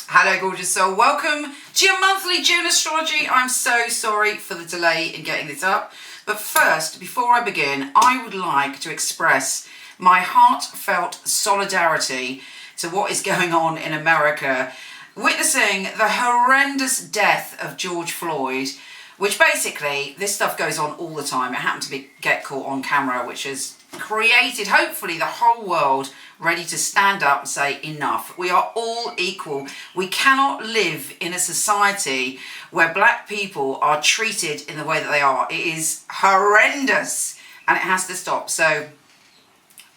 Hello gorgeous soul, welcome to your monthly June astrology. I'm so sorry for the delay in getting this up, but first, before I begin, I would like to express my heartfelt solidarity to what is going on in America, witnessing the horrendous death of George Floyd, which basically, this stuff goes on all the time. It happened to get caught on camera, which has created, hopefully, the whole world ready to stand up and say enough. We are all equal. We cannot live in a society where black people are treated in the way that they are. It is horrendous and it has to stop. So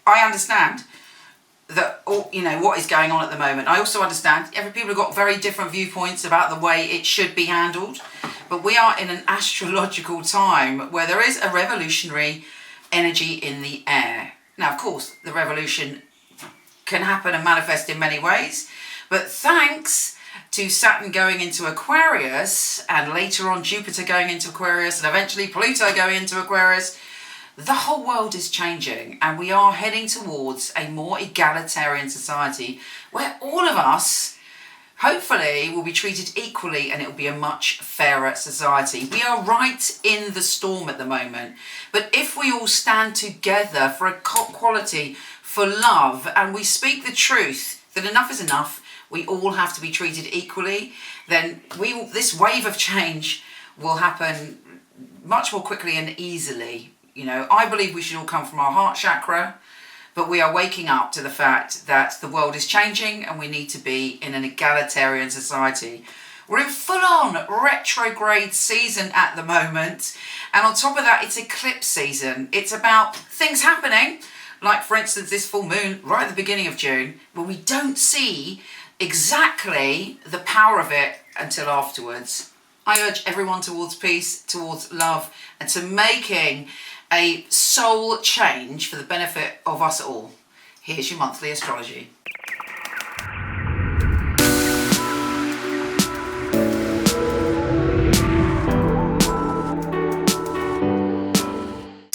I understand that what is going on at the moment. I also understand every people have got very different viewpoints about the way it should be handled, but we are in an astrological time where there is a revolutionary energy in the air. Now, of course, the revolution can happen and manifest in many ways, but thanks to Saturn going into Aquarius and later on Jupiter going into Aquarius and eventually Pluto going into Aquarius, the whole world is changing and we are heading towards a more egalitarian society where all of us hopefully will be treated equally and it will be a much fairer society. We are right in the storm at the moment, but if we all stand together for equality, for love, and we speak the truth that enough is enough, we all have to be treated equally, then this wave of change will happen much more quickly and easily. I believe we should all come from our heart chakra, but we are waking up to the fact that the world is changing and we need to be in an egalitarian society. We're in full-on retrograde season at the moment, and on top of that, it's eclipse season. It's about things happening, like for instance this full moon right at the beginning of June, where we don't see exactly the power of it until afterwards. I urge everyone towards peace, towards love, and to making a soul change for the benefit of us all. Here's your monthly astrology.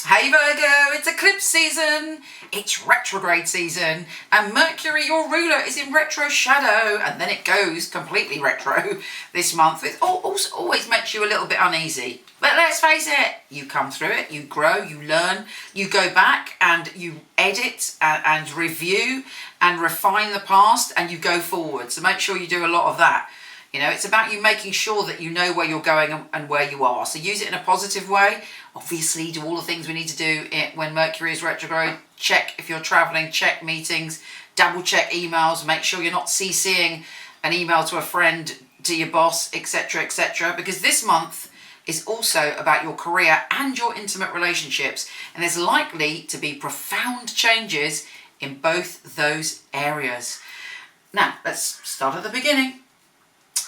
Hey Virgo, it's eclipse season, it's retrograde season, and Mercury, your ruler, is in retro shadow, and then it goes completely retro this month. It also always makes you a little bit uneasy. But let's face it, you come through it, you grow, you learn, you go back and you edit and review and refine the past and you go forward. So make sure you do a lot of that. It's about you making sure that you know where you're going and where you are. So use it in a positive way. Obviously, do all the things we need to do when Mercury is retrograde. Check if you're traveling, check meetings, double check emails, make sure you're not CCing an email to a friend, to your boss, etc., etc. Because this month is also about your career and your intimate relationships, and there's likely to be profound changes in both those areas. Now, let's start at the beginning.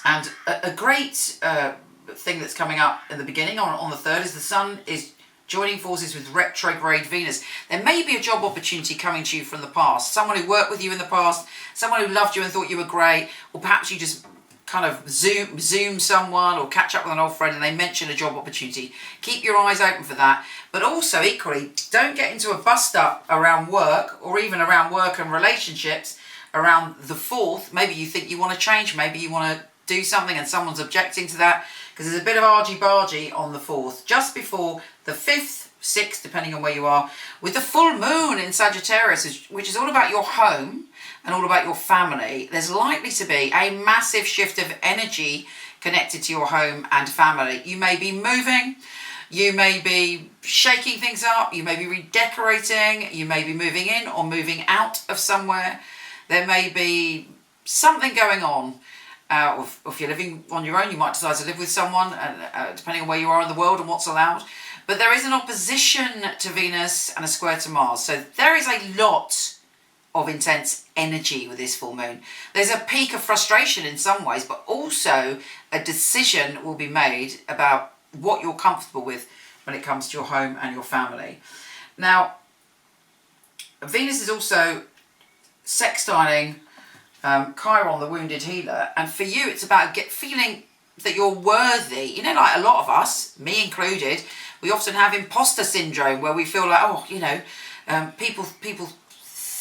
And a great thing that's coming up in the beginning on the 3rd is the Sun is joining forces with retrograde Venus. There may be a job opportunity coming to you from the past. Someone who worked with you in the past, someone who loved you and thought you were great, or perhaps you just kind of zoom someone or catch up with an old friend and they mention a job opportunity. Keep your eyes open for that. But also, equally, don't get into a bust-up around work or even around work and relationships around the 4th. Maybe you think you want to change, maybe you want to do something and someone's objecting to that, because there's a bit of argy-bargy on the 4th, just before the 5th, 6th, depending on where you are, with the full moon in Sagittarius, which is all about your home and all about your family. There's likely to be a massive shift of energy connected to your home and family. You may be moving, you may be shaking things up, you may be redecorating, you may be moving in or moving out of somewhere. There may be something going on. Or if you're living on your own, you might decide to live with someone, depending on where you are in the world and what's allowed. But there is an opposition to Venus and a square to Mars. So there is a lot of intense energy with this full moon. There's a peak of frustration in some ways, but also a decision will be made about what you're comfortable with when it comes to your home and your family. Now, Venus is also sextiling Chiron, the wounded healer, and for you it's about feeling that you're worthy. Like a lot of us, me included, we often have imposter syndrome where we feel like, people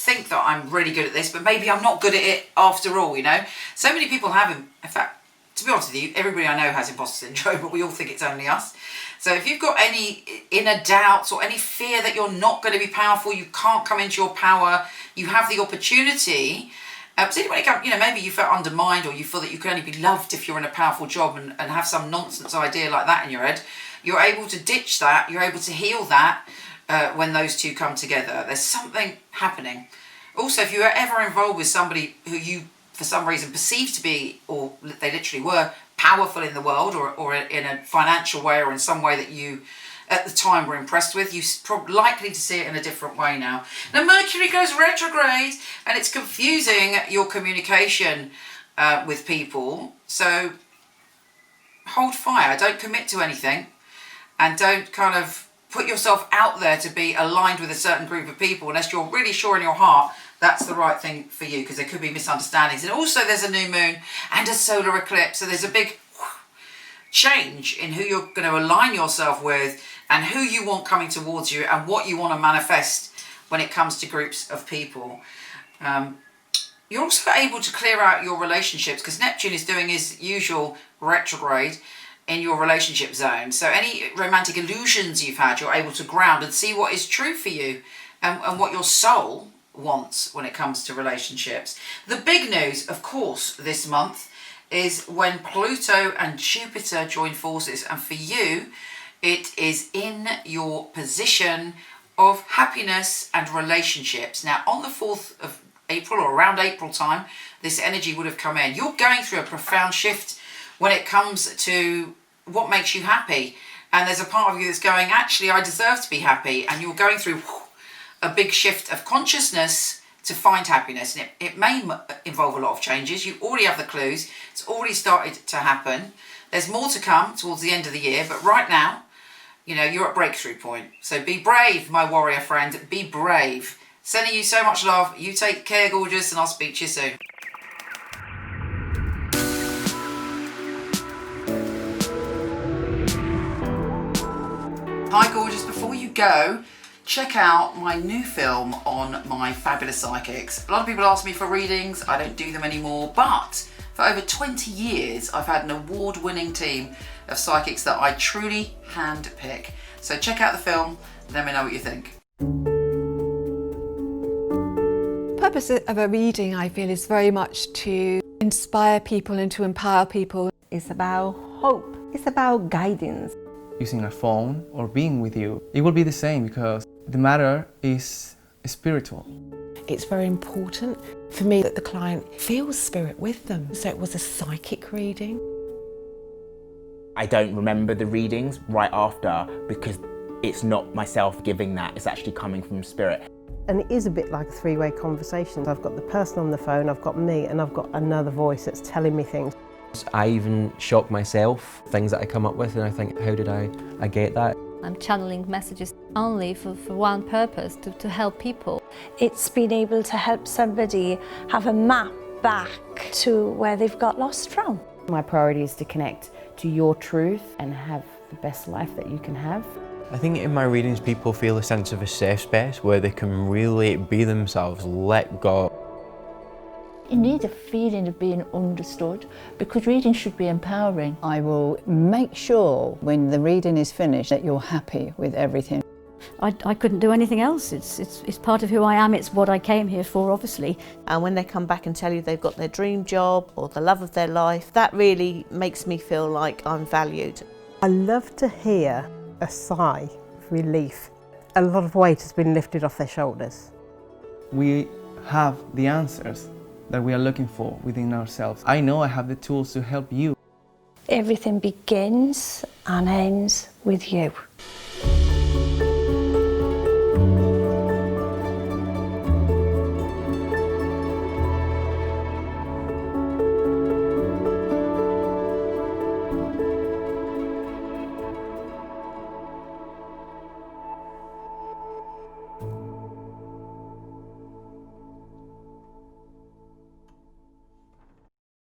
think that I'm really good at this, but maybe I'm not good at it after all, you know. So many people have, in fact, to be honest with you, everybody I know has imposter syndrome, but we all think it's only us. So if you've got any inner doubts or any fear that you're not going to be powerful, you can't come into your power, you have the opportunity. Particularly when it comes, you know, maybe you felt undermined, or you feel that you can only be loved if you're in a powerful job, and have some nonsense idea like that in your head. You're able to ditch that, you're able to heal that when those two come together. There's something happening. Also, if you were ever involved with somebody who you, for some reason, perceived to be, or they literally were, powerful in the world, or in a financial way, or in some way that you at the time were impressed with, you're probably likely to see it in a different way now. Now Mercury goes retrograde, and it's confusing your communication with people. So hold fire, don't commit to anything, and don't kind of put yourself out there to be aligned with a certain group of people unless you're really sure in your heart that's the right thing for you, because there could be misunderstandings. And also there's a new moon and a solar eclipse, so there's a big change in who you're going to align yourself with, and who you want coming towards you, and what you want to manifest when it comes to groups of people. You're also able to clear out your relationships, because Neptune is doing his usual retrograde in your relationship zone. So any romantic illusions you've had, you're able to ground and see what is true for you, and what your soul wants when it comes to relationships. The big news, of course, this month is when Pluto and Jupiter join forces, and for you it is in your position of happiness and relationships. Now on the 4th of April, or around April time, this energy would have come in. You're going through a profound shift when it comes to what makes you happy, and there's a part of you that's going, actually I deserve to be happy, and you're going through a big shift of consciousness to find happiness. And it may involve a lot of changes. You already have the clues. It's already started to happen. There's more to come towards the end of the year, but right now, you know, you're at breakthrough point. So be brave, my warrior friend. Be brave. Sending you so much love. You take care, gorgeous, and I'll speak to you soon. Hi, gorgeous. Before you go, check out my new film on my fabulous psychics. A lot of people ask me for readings. I don't do them anymore, but for over 20 years, I've had an award-winning team of psychics that I truly hand-pick. So check out the film, let me know what you think. The purpose of a reading, I feel, is very much to inspire people and to empower people. It's about hope. It's about guidance. Using a phone or being with you, it will be the same, because the matter is spiritual. It's very important for me that the client feels spirit with them. So it was a psychic reading. I don't remember the readings right after, because it's not myself giving that, it's actually coming from spirit. And it is a bit like a three-way conversation. I've got the person on the phone, I've got me, and I've got another voice that's telling me things. I even shock myself, things that I come up with, and I think, how did I get that? I'm channeling messages only for one purpose, to help people. It's been able to help somebody have a map back to where they've got lost from. My priority is to connect to your truth and have the best life that you can have. I think in my readings people feel a sense of a safe space where they can really be themselves, let go. You need a feeling of being understood, because reading should be empowering. I will make sure when the reading is finished that you're happy with everything. I couldn't do anything else. It's part of who I am. It's what I came here for, obviously. And when they come back and tell you they've got their dream job or the love of their life, that really makes me feel like I'm valued. I love to hear a sigh of relief. A lot of weight has been lifted off their shoulders. We have the answers that we are looking for within ourselves. I know I have the tools to help you. Everything begins and ends with you.